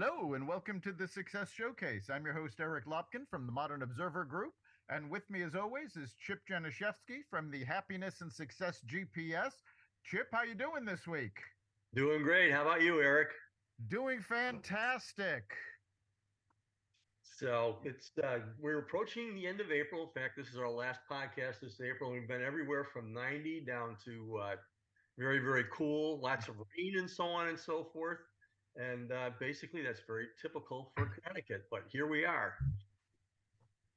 Hello, and welcome to the Success Showcase. I'm your host, Eric Lopkin from the Modern Observer Group. And with me, as always, is Chip Januszewski from the Happiness and Success GPS. Chip, how you doing this week? Doing great. How about you, Eric? Doing fantastic. So we're approaching the end of April. In fact, this is our last podcast this April. We've been everywhere from 90 down to very, very cool, lots of rain and so on and so forth. And basically, that's very typical for Connecticut. But here we are.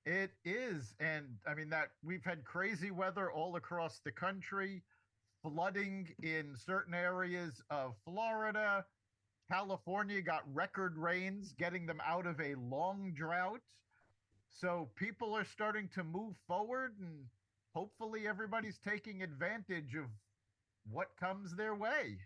It is. And I mean, that we've had crazy weather all across the country, flooding in certain areas of Florida. California got record rains, getting them out of a long drought. So people are starting to move forward, and hopefully everybody's taking advantage of what comes their way.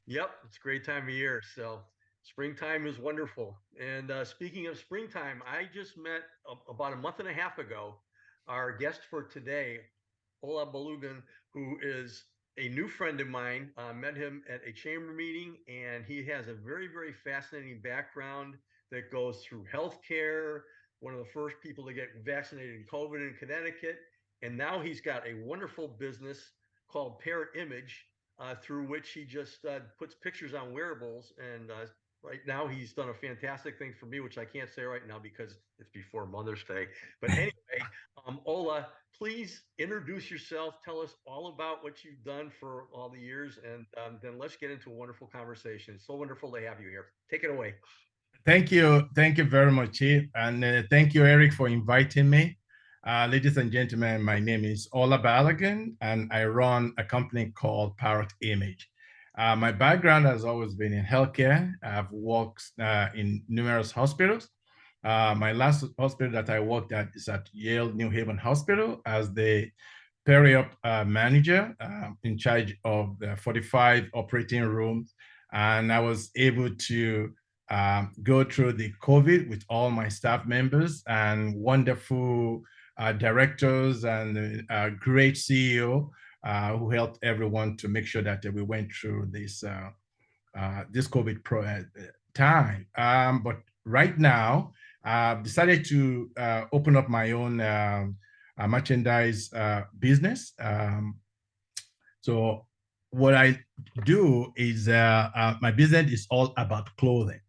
Yep, it's a great time of year. So springtime is wonderful. And speaking of springtime, I just met about a month and a half ago our guest for today, Ola Balogun, who is a new friend of mine. Met him at a chamber meeting, and he has a very, very fascinating background that goes through healthcare. One of the first people to get vaccinated in COVID in Connecticut, and now he's got a wonderful business called Parrot Image, through which he just puts pictures on wearables. And right now, he's done a fantastic thing for me, which I can't say right now because it's before Mother's Day. But anyway, Ola, please introduce yourself. Tell us all about what you've done for all the years, and then let's get into a wonderful conversation. It's so wonderful to have you here. Take it away. Thank you. Thank you very much, Chief. And thank you, Eric, for inviting me. Ladies and gentlemen, my name is Ola Balogun, and I run a company called Parrot Image. My background has always been in healthcare. I've worked in numerous hospitals. My last hospital that I worked at is at Yale New Haven Hospital as the peri-op manager in charge of the 45 operating rooms. And I was able to go through the COVID with all my staff members and wonderful directors and a great CEO who helped everyone to make sure that we went through this COVID time. But right now, I've decided to open up my own merchandise business. So what I do is my business is all about clothing.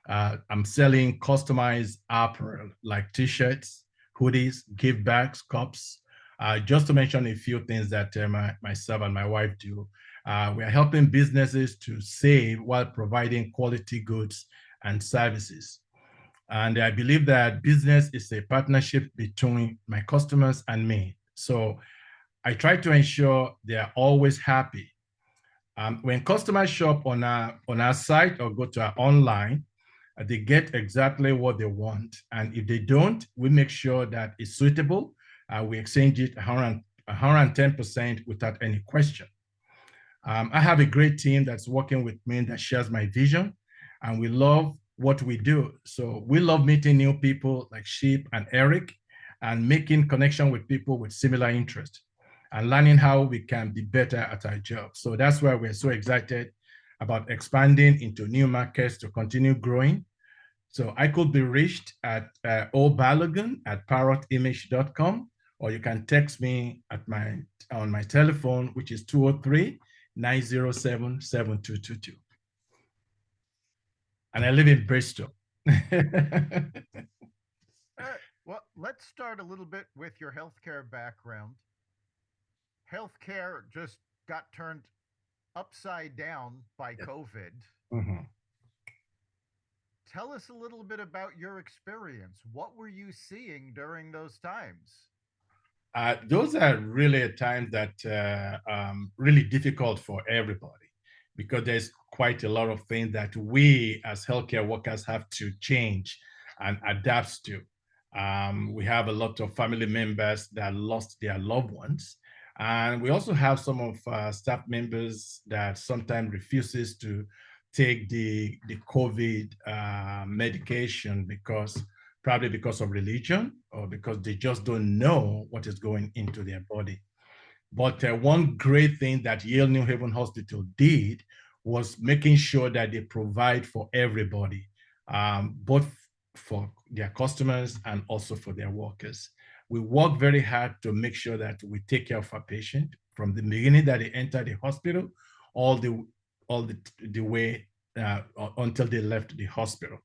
I'm selling customized apparel like t-shirts, hoodies, gift bags, cups, just to mention a few things that myself and my wife do. We are helping businesses to save while providing quality goods and services. And I believe that business is a partnership between my customers and me. So I try to ensure they are always happy. When customers shop on our site or go to our online, they get exactly what they want. And if they don't, we make sure that it's suitable. We exchange it 110% without any question. I have a great team that's working with me that shares my vision, and we love what we do. So we love meeting new people like Sheep and Eric and making connection with people with similar interests and learning how we can be better at our job. So that's why we're so excited about expanding into new markets to continue growing. So I could be reached at obalogun at parrotimage.com, or you can text me at on my telephone, which is 203-907-7222. And I live in Bristol. Well, let's start a little bit with your healthcare background. Healthcare just got turned upside down by COVID. Mhm. Tell us a little bit about your experience. What were you seeing during those times? Those are really times that really difficult for everybody because there's quite a lot of things that we as healthcare workers have to change and adapt to. We have a lot of family members that lost their loved ones. And we also have some of staff members that sometimes refuses to take the COVID medication because probably because of religion or because they just don't know what is going into their body. But one great thing that Yale New Haven Hospital did was making sure that they provide for everybody. both for their customers and also for their workers. We work very hard to make sure that we take care of our patient from the beginning that they enter the hospital, all the way until they left the hospital.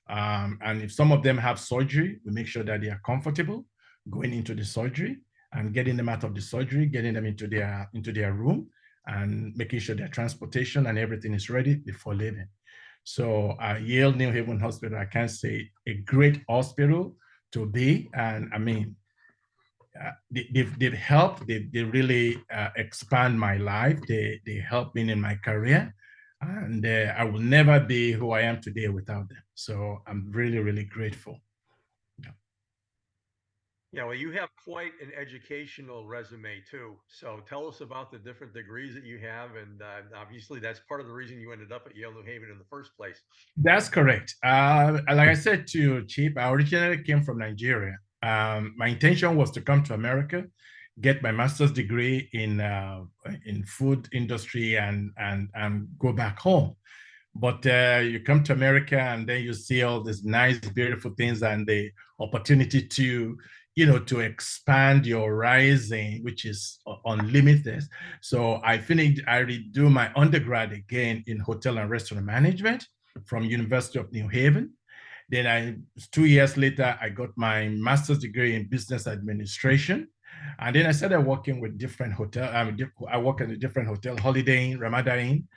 And if some of them have surgery, we make sure that they are comfortable going into the surgery and getting them out of the surgery, getting them into their room, and making sure their transportation and everything is ready before leaving. So Yale New Haven Hospital, I can say a great hospital to be. And I mean, they've helped, they really expand my life. They helped me in my career. And I will never be who I am today without them. So I'm really, really grateful. Yeah, well, you have quite an educational resume too. So tell us about the different degrees that you have, and obviously that's part of the reason you ended up at Yale New Haven in the first place. That's correct. Like I said to Chip, I originally came from Nigeria. My intention was to come to America, get my master's degree in food industry, and go back home. But you come to America and then you see all these nice, beautiful things and the opportunity to, to expand your horizon, which is unlimited. So I redo my undergrad again in hotel and restaurant management from University of New Haven. Then 2 years later, I got my master's degree in business administration. And then I started working with different hotels. I work in a different hotel, Holiday Inn, Ramada Inn.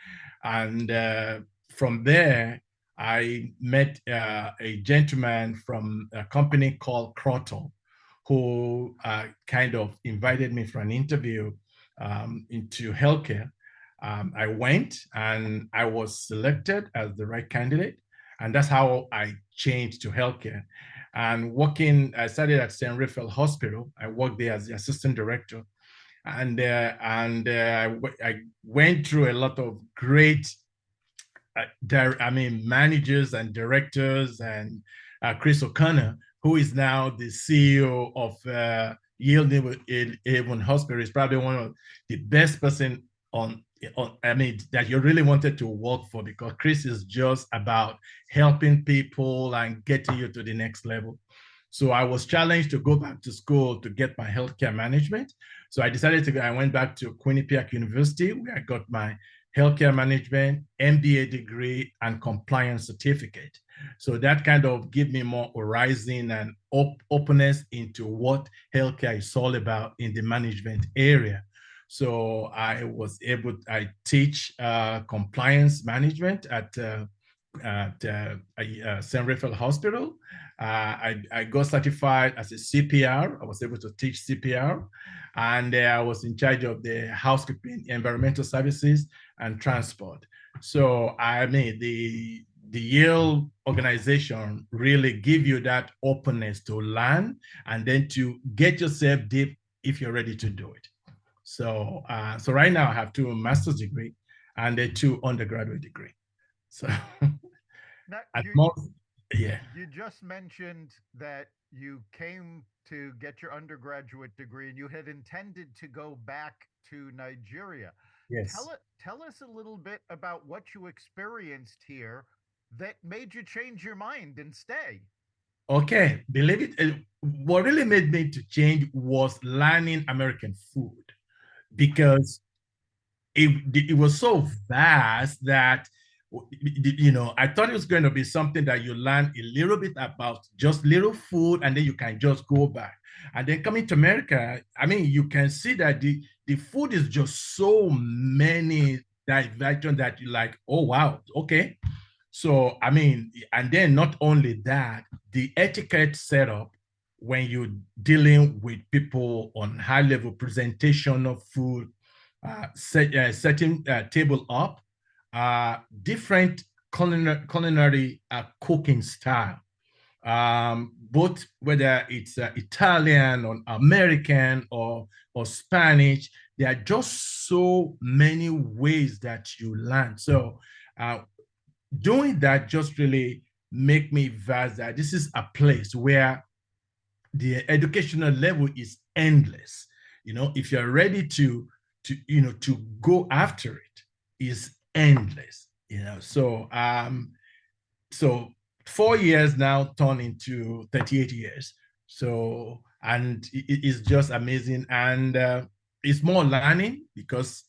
And from there, I met a gentleman from a company called Croton, who kind of invited me for an interview into healthcare. I went and I was selected as the right candidate. And that's how I changed to healthcare. And I started at St. Raphael Hospital. I worked there as the assistant director. And I went through a lot of great managers and directors, and Chris O'Connor, who is now the CEO of Yale New Haven Hospital, is probably one of the best person that you really wanted to work for, because Chris is just about helping people and getting you to the next level. So I was challenged to go back to school to get my healthcare management. So I went back to Quinnipiac University, where I got my healthcare management, MBA degree, and compliance certificate. So that kind of gave me more horizon and openness into what healthcare is all about in the management area. So I teach compliance management at St. Raphael Hospital. I got certified as a CPR. I was able to teach CPR. And I was in charge of the housekeeping, environmental services, and transport. So I mean, the Yale organization really give you that openness to learn and then to get yourself deep if you're ready to do it. So right now I have 2 master's degree and a 2 undergraduate degree. So now, you just mentioned that you came to get your undergraduate degree and you had intended to go back to Nigeria. Yes. Tell us a little bit about what you experienced here that made you change your mind and stay. Okay, believe it, what really made me to change was learning American food, because it was so vast that I thought it was going to be something that you learn a little bit about, just little food, and then you can just go back. And then coming to America, I mean, you can see that the food is just so many diversions that you like, oh, wow, okay. So, I mean, and then not only that, the etiquette setup when you're dealing with people on high level presentation of food, setting table up, different culinary cooking style, both whether it's Italian or American or Spanish. There are just so many ways that you learn. So doing that just really make me vast that this is a place where the educational level is endless. If you're ready to go after it, is endless. So 4 years now turned into 38 years. So, and it's just amazing. And it's more learning because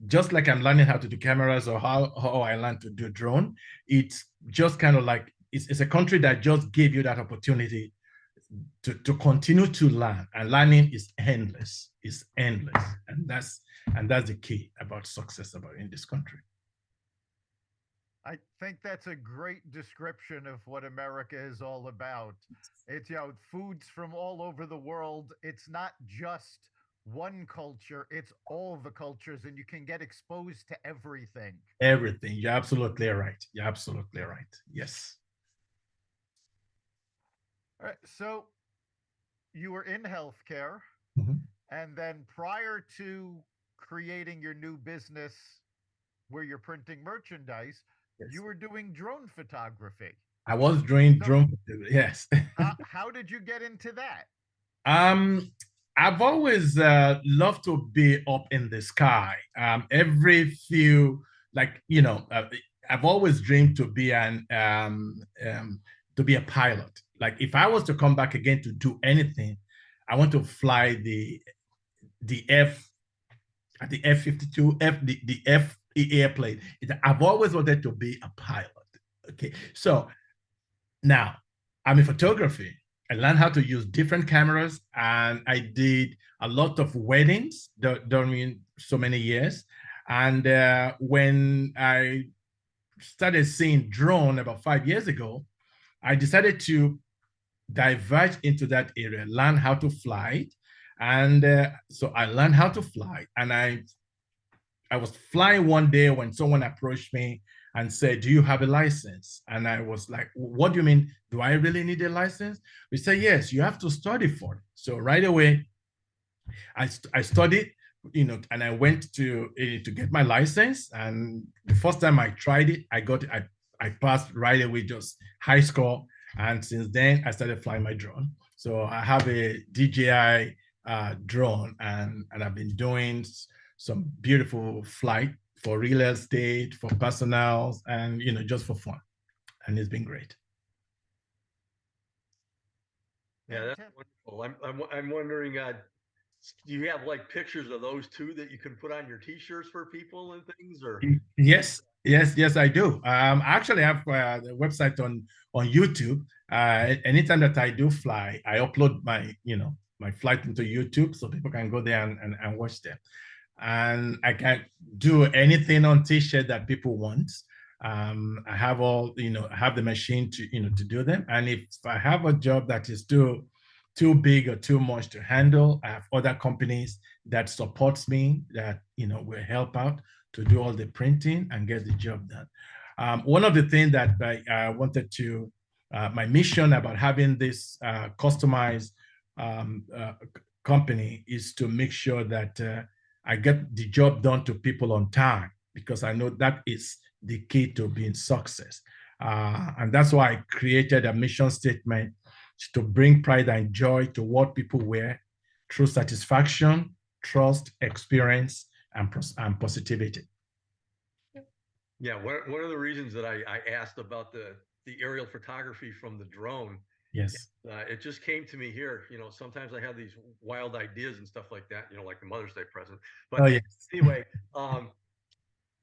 just like I'm learning how to do cameras or how I learned to do drone, it's just kind of like it's a country that just gave you that opportunity to continue to learn, and learning is endless. It's endless, and that's the key about success about in this country. I think that's a great description of what America is all about. It's, foods from all over the world. It's not just one culture, it's all the cultures, and you can get exposed to everything. Everything. You're absolutely right. You're absolutely right. Yes. All right, so you were in healthcare, Mhm. and then prior to creating your new business where you're printing merchandise, Yes. you were doing drone photography. I was doing So, drone. Yes. how did you get into that? Um, I've always loved to be up in the sky. Every few, like I've always dreamed to be a pilot. Like if I was to come back again to do anything, I want to fly the F-52 the F airplane. I've always wanted to be a pilot. Okay, so now I'm in photography. I learned how to use different cameras, and I did a lot of weddings during so many years. And when I started seeing drone about 5 years ago, I decided to diverge into that area, learn how to fly. And so I learned how to fly, and I was flying one day when someone approached me and said, "Do you have a license?" And I was like, "What do you mean? Do I really need a license?" We said, "Yes, you have to study for it." So right away, I studied, and I went to get my license. And the first time I tried it, I passed right away, just high score. And since then, I started flying my drone. So I have a DJI drone, and I've been doing some beautiful flight for real estate, for personals, and just for fun. And it's been great. Yeah, that's wonderful. I'm wondering, do you have like pictures of those too that you can put on your T-shirts for people and things, or? Yes, I do. I actually have the website on YouTube. Anytime that I do fly, I upload my flight into YouTube so people can go there and watch them. And I can do anything on T-shirt that people want. I have I have the machine to do them. And if I have a job that is too big or too much to handle, I have other companies that supports me that will help out to do all the printing and get the job done. One of the things that I wanted to, my mission about having this customized company is to make sure that I get the job done to people on time, because I know that is the key to being success. And that's why I created a mission statement to bring pride and joy to what people wear through satisfaction, trust, experience, and positivity. Yeah, one of the reasons that I asked about the aerial photography from the drone, Yes. it just came to me here. Sometimes I have these wild ideas and stuff like that. Like the Mother's Day present. But Oh, yes. anyway,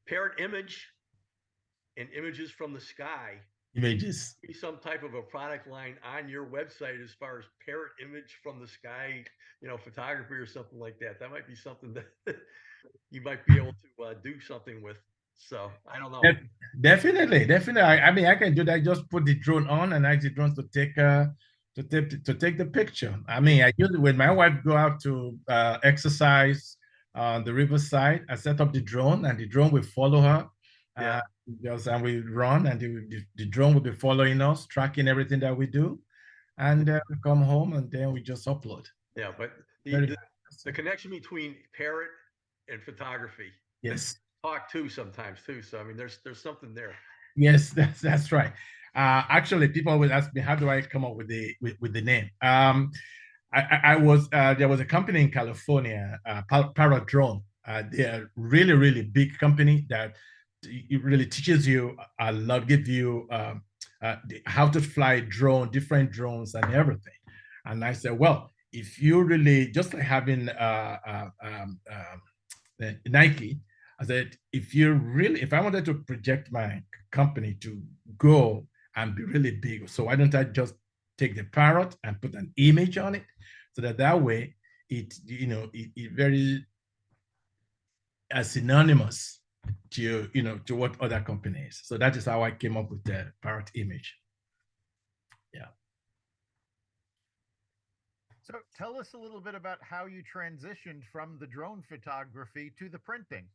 parrot image and images from the sky. Images. Be some type of a product line on your website as far as parrot image from the sky, photography or something like that. That might be something that you might be able to do something with. So I don't know. Definitely. I mean, I can do that. Just put the drone on and ask the drones to take the picture. I mean, I usually when my wife go out to exercise on the riverside, I set up the drone, and the drone will follow her. Yeah. And we run, and the drone will be following us, tracking everything that we do, and we come home, and then we just upload. Yeah, but the connection between parrot and photography. Yes. Talk too sometimes too. So I mean, there's something there. Yes, that's right. Actually, people always ask me, how do I come up with the name? I was there was a company in California, Parrot Drone. They're really, really big company that it really teaches you a lot, give you how to fly different drones and everything. And I said, well, if you really, just like having Nike, I said, if I wanted to project my company to go and be really big, so why don't I just take the parrot and put an image on it, so that way it very synonymous to to what other companies. So that is how I came up with the parrot image. Yeah. So tell us a little bit about how you transitioned from the drone photography to the printing.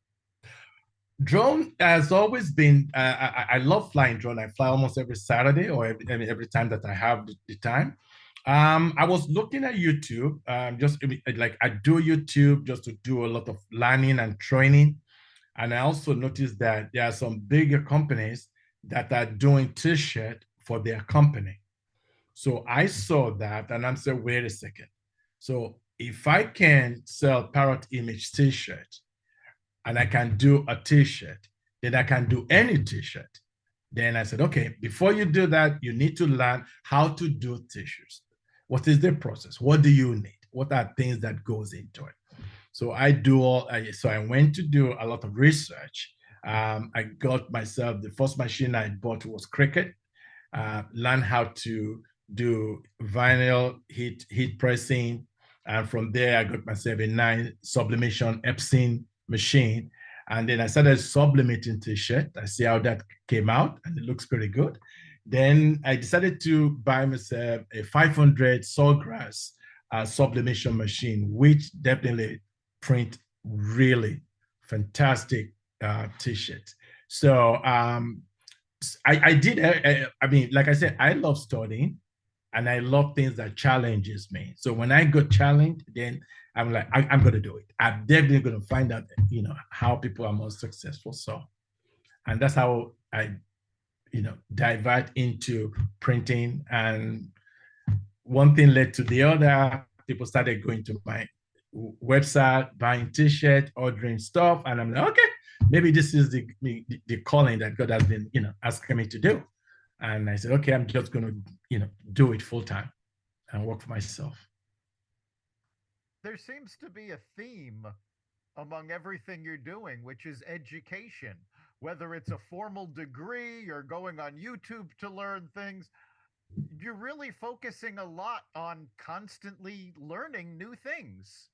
Drone has always been. I love flying drone. I fly almost every Saturday or every time that I have the time. I was looking at YouTube. Just like I do YouTube just to do a lot of learning and training. And I also noticed that there are some bigger companies that are doing T-shirt for their company. So I saw that and I'm saying, wait a second. So if I can sell parrot image T-shirt and I can do a T-shirt, then I can do any T-shirt. Then I said, okay, before you do that, you need to learn how to do T-shirts. What is the process? What do you need? What are things that goes into it? So I went to do a lot of research. I got myself, the first machine I bought was Cricut. Learned how to do vinyl heat pressing. And from there, I got myself a 9 sublimation Epson machine. And then I started sublimating T-shirt. I see how that came out, and it looks pretty good. Then I decided to buy myself a 500 Sawgrass sublimation machine, which definitely print really fantastic T-shirts. So I did. I mean, like I said, I love studying, and I love things that challenges me. So when I got challenged, then I'm like, I'm going to do it. I'm definitely going to find out, how people are most successful. So, and that's how I, divert into printing. And one thing led to the other. People started going to my website, buying T-shirt, ordering stuff, and I'm like, okay, maybe this is the calling that God has been, asking me to do. And I said, okay, I'm just going to, do it full time and work for myself. There seems to be a theme among everything you're doing, which is education, whether it's a formal degree or going on YouTube to learn things. You're really focusing a lot on constantly learning new things.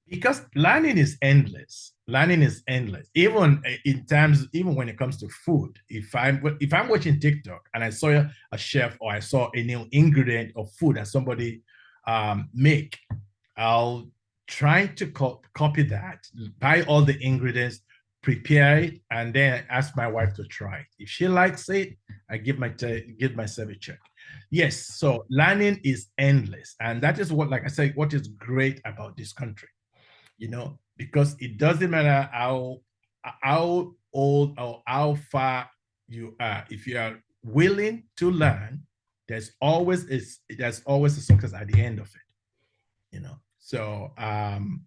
Because learning is endless. Learning is endless. Even when it comes to food. If I'm watching TikTok and I saw a chef or I saw a new ingredient of food that somebody make, I'll try to copy that, buy all the ingredients, prepare it, and then ask my wife to try it. If she likes it, I give myself a check. Yes, so learning is endless, and that is what, like I said, what is great about this country. Because it doesn't matter how old or how far you are. If you are willing to learn, there's always a success at the end of it. So and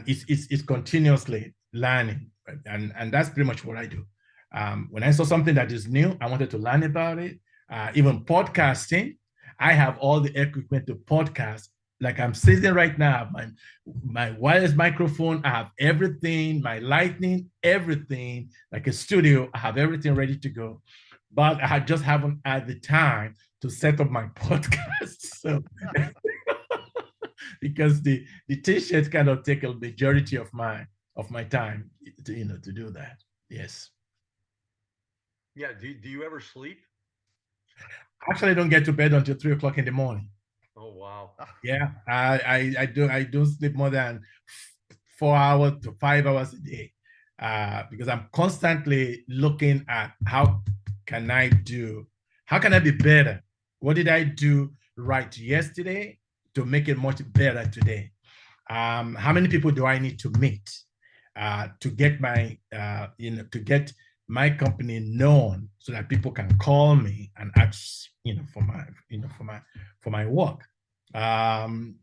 it's continuously learning, and that's pretty much what I do. When I saw something that is new, I wanted to learn about it. Even podcasting, I have all the equipment to podcast. Like I'm sitting right now, my wireless microphone, I have everything, my lighting, everything, like a studio, I have everything ready to go. But I just haven't had the time to set up my podcast. So because the T-shirts kind of take a majority of my time to do that. Yes. Yeah. Do you ever sleep? Actually, I don't get to bed until 3 o'clock in the morning. Oh wow. Yeah, I don't sleep more than 4 hours to 5 hours a day, because I'm constantly looking at how can I be better? What did I do right yesterday to make it much better today? How many people do I need to meet to get my company known so that people can call me and ask for my work?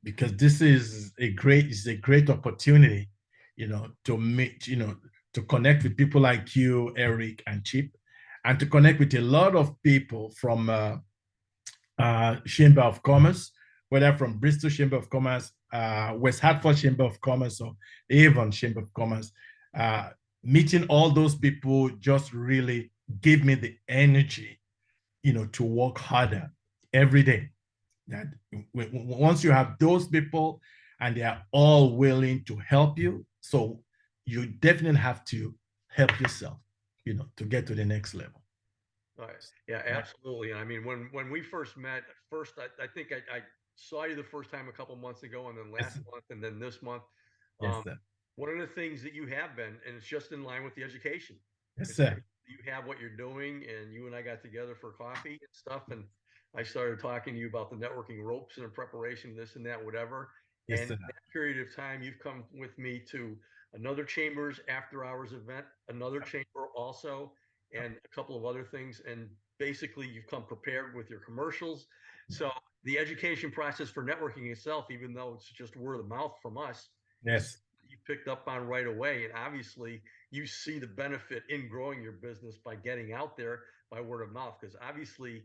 Because this is a great opportunity, to meet, to connect with people like you, Eric and Chip, and to connect with a lot of people from Chamber of Commerce, whether from Bristol Chamber of Commerce, West Hartford Chamber of Commerce, or Avon Chamber of Commerce. Meeting all those people just really gave me the energy, to work harder every day. That once you have those people and they are all willing to help you, so you definitely have to help yourself, to get to the next level. All right. Yeah, absolutely. And I mean, when we first met, first I think I saw you the first time a couple months ago, and then last month, and then this month. Yes, sir. One of the things that you have been, and it's just in line with the education. Yes, It's sir. you have what you're doing, and you and I got together for coffee and stuff, and I started talking to you about the networking ropes and the preparation, this and that, whatever. Yes, And sir. in that period of time, you've come with me to another Chambers after hours event, another chamber also, and a couple of other things. And basically, you've come prepared with your commercials. So the education process for networking itself, even though it's just word of mouth from us, Yes. you picked up on right away. And obviously, you see the benefit in growing your business by getting out there by word of mouth. Because obviously,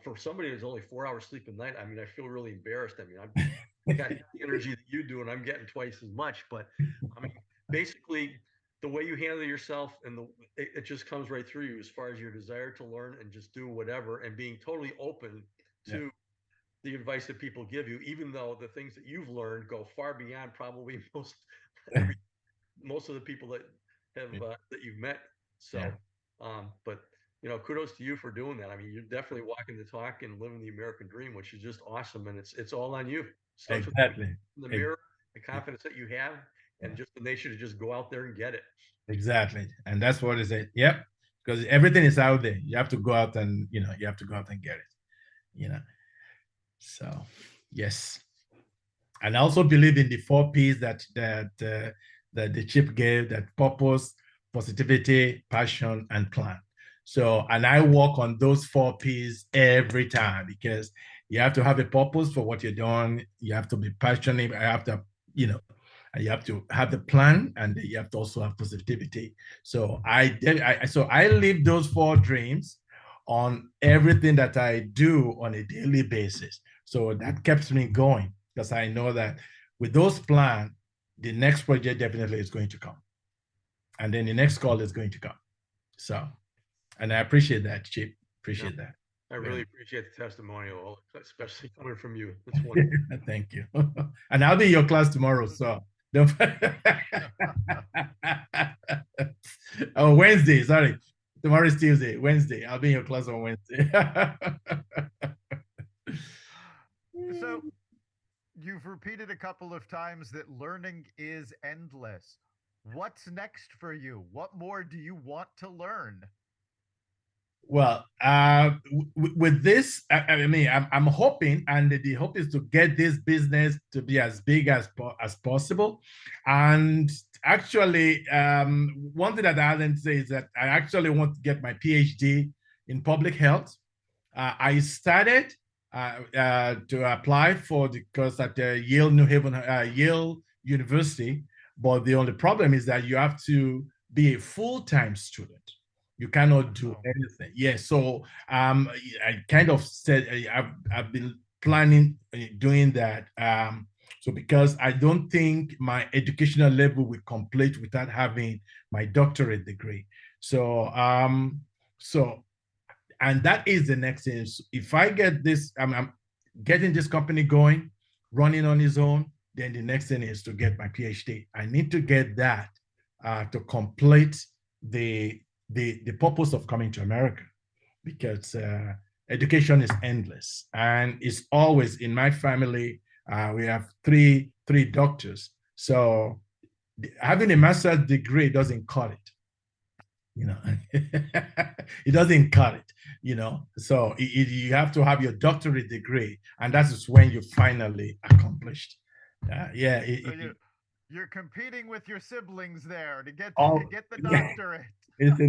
for somebody who's only 4 hours sleep a night, I mean, I feel really embarrassed. I mean, I've got the energy that you do, and I'm getting twice as much. But I mean, basically, the way you handle yourself and it just comes right through you as far as your desire to learn and just do whatever, and being totally open to the advice that people give you, even though the things that you've learned go far beyond probably most of the people that have that you've met. So, but kudos to you for doing that. I mean, you're definitely walking the talk and living the American dream, which is just awesome, and it's all on you. Starts Exactly. with the mirror, the confidence that you have, and just the nation to just go out there and get it. Exactly, and that's what is it. Yep, because everything is out there. You have to go out and you have to go out and get it. So yes, and I also believe in the 4 Ps that the chip gave: that purpose, positivity, passion, and plan. So, and I work on those 4 Ps every time, because you have to have a purpose for what you're doing. You have to be passionate. I have to, and you have to have the plan, and you have to also have positivity. So I live those 4 dreams on everything that I do on a daily basis. So that keeps me going, because I know that with those plans, the next project definitely is going to come. And then the next call is going to come. So, and I appreciate that, Chip. Appreciate that. I really appreciate the testimonial, especially coming from you. That's wonderful. Thank you. And I'll be in your class tomorrow. So don't oh, Wednesday, sorry. Tomorrow is Tuesday. Wednesday. I'll be in your class on Wednesday. So you've repeated a couple of times that learning is endless. What's next for you? What more do you want to learn? Well, with this, I mean, I'm hoping, and the hope is to get this business to be as big as possible. And actually, one thing that I didn't say is that I actually want to get my PhD in public health. I started to apply for the course at Yale New Haven, Yale University, but the only problem is that you have to be a full-time student. You cannot do anything. Yeah, so I kind of said I've been planning doing that. So because I don't think my educational level will complete without having my doctorate degree. So and that is the next thing. So if I get this, I'm getting this company going, running on its own. Then the next thing is to get my PhD. I need to get that to complete the purpose of coming to America, because education is endless, and it's always in my family. We have three doctors, so having a master's degree doesn't cut it. It doesn't cut it. So you have to have your doctorate degree, and that is when you finally accomplished. Yeah. You're competing with your siblings there to get the doctorate. It's a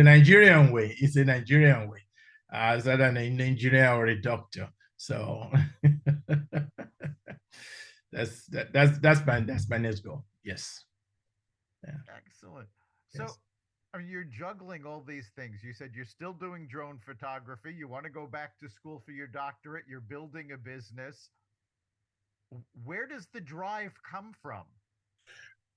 Nigerian way. It's a Nigerian way. It's either an engineer or a doctor. So that's my next goal. Yes. Yeah. Excellent. So yes. I mean, you're juggling all these things. You said you're still doing drone photography. You want to go back to school for your doctorate. You're building a business. Where does the drive come from?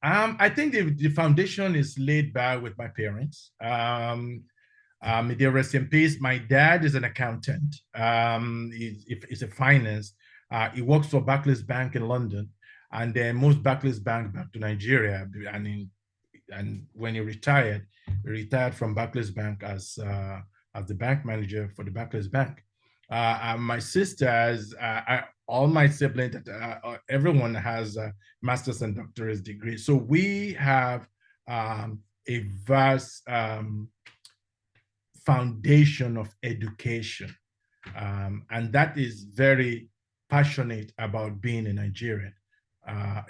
I think the foundation is laid by with my parents. They rest in peace. My dad is an accountant. He's a finance. He works for Barclays Bank in London, and then moved Barclays Bank back to Nigeria. And when he retired from Barclays Bank as the bank manager for the Barclays Bank. And my sisters, all my siblings, everyone has a master's and doctorate degree. So we have a vast foundation of education. And that is very passionate about being a Nigerian,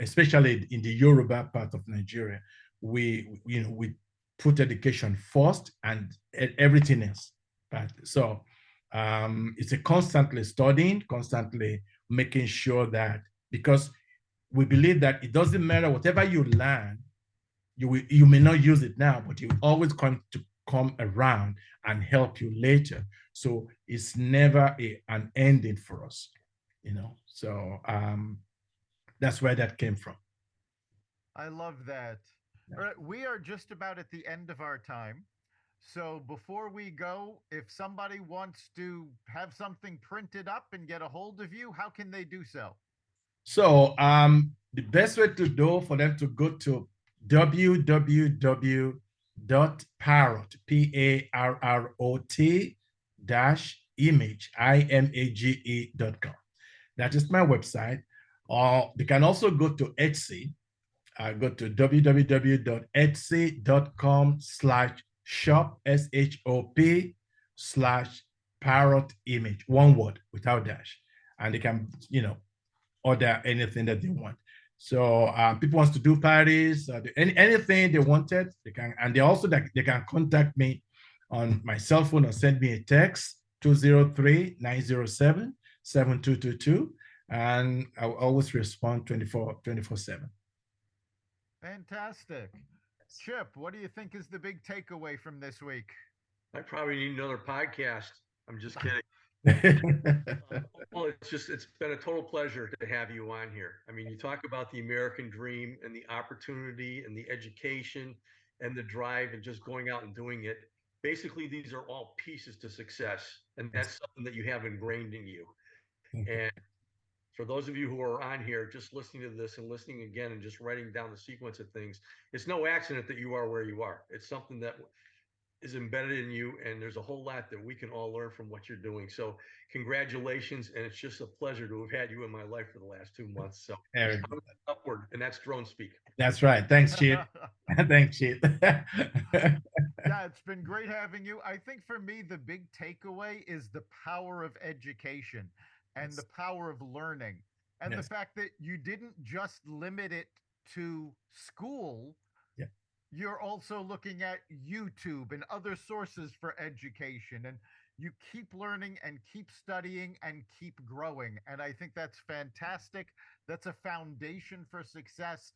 especially in the Yoruba part of Nigeria. We put education first and everything else. So it's a constantly studying, constantly making sure that, because we believe that it doesn't matter whatever you learn, you may not use it now, but you always come around and help you later. So it's never an ending for us, So that's where that came from. I love that. All right, we are just about at the end of our time. So before we go, if somebody wants to have something printed up and get a hold of you, how can they do so? So the best way to do for them to go to www.parrot, PARROT image, IMAGE.com. That is my website. Or they can also go to Etsy. Go to www.etsy.com/shop, SHOP/parrot image, one word without dash. And they can, order anything that they want. So people wants to do parties, anything they wanted, they can, and they can contact me on my cell phone or send me a text 203-907-7222, and I will always respond 24/7. Fantastic. Chip, what do you think is the big takeaway from this week? I probably need another podcast. I'm just kidding. Well, it's been a total pleasure to have you on here. I mean, you talk about the American dream and the opportunity and the education and the drive and just going out and doing it. Basically, these are all pieces to success, and that's something that you have ingrained in you. And for those of you who are on here, just listening to this and listening again and just writing down the sequence of things, it's no accident that you are where you are. It's something that is embedded in you, and there's a whole lot that we can all learn from what you're doing. So congratulations, and it's just a pleasure to have had you in my life for the last 2 months. So upward, and that's drone speak. That's right. Thanks, Chief. Thanks, Chief. Yeah, it's been great having you. I think for me, the big takeaway is the power of education and the power of learning, and the fact that you didn't just limit it to school. Yeah. You're also looking at YouTube and other sources for education, and you keep learning and keep studying and keep growing. And I think that's fantastic. That's a foundation for success.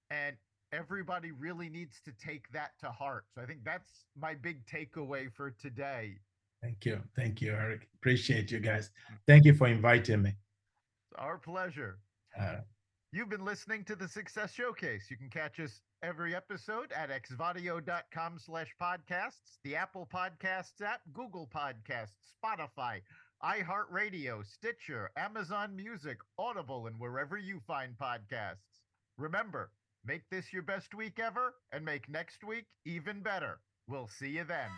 And everybody really needs to take that to heart. So I think that's my big takeaway for today. Thank you. Thank you, Eric. Appreciate you guys. Thank you for inviting me. It's our pleasure. You've been listening to the Success Showcase. You can catch us every episode at xvadio.com/podcasts, the Apple Podcasts app, Google Podcasts, Spotify, iHeartRadio, Stitcher, Amazon Music, Audible, and wherever you find podcasts. Remember, make this your best week ever and make next week even better. We'll see you then.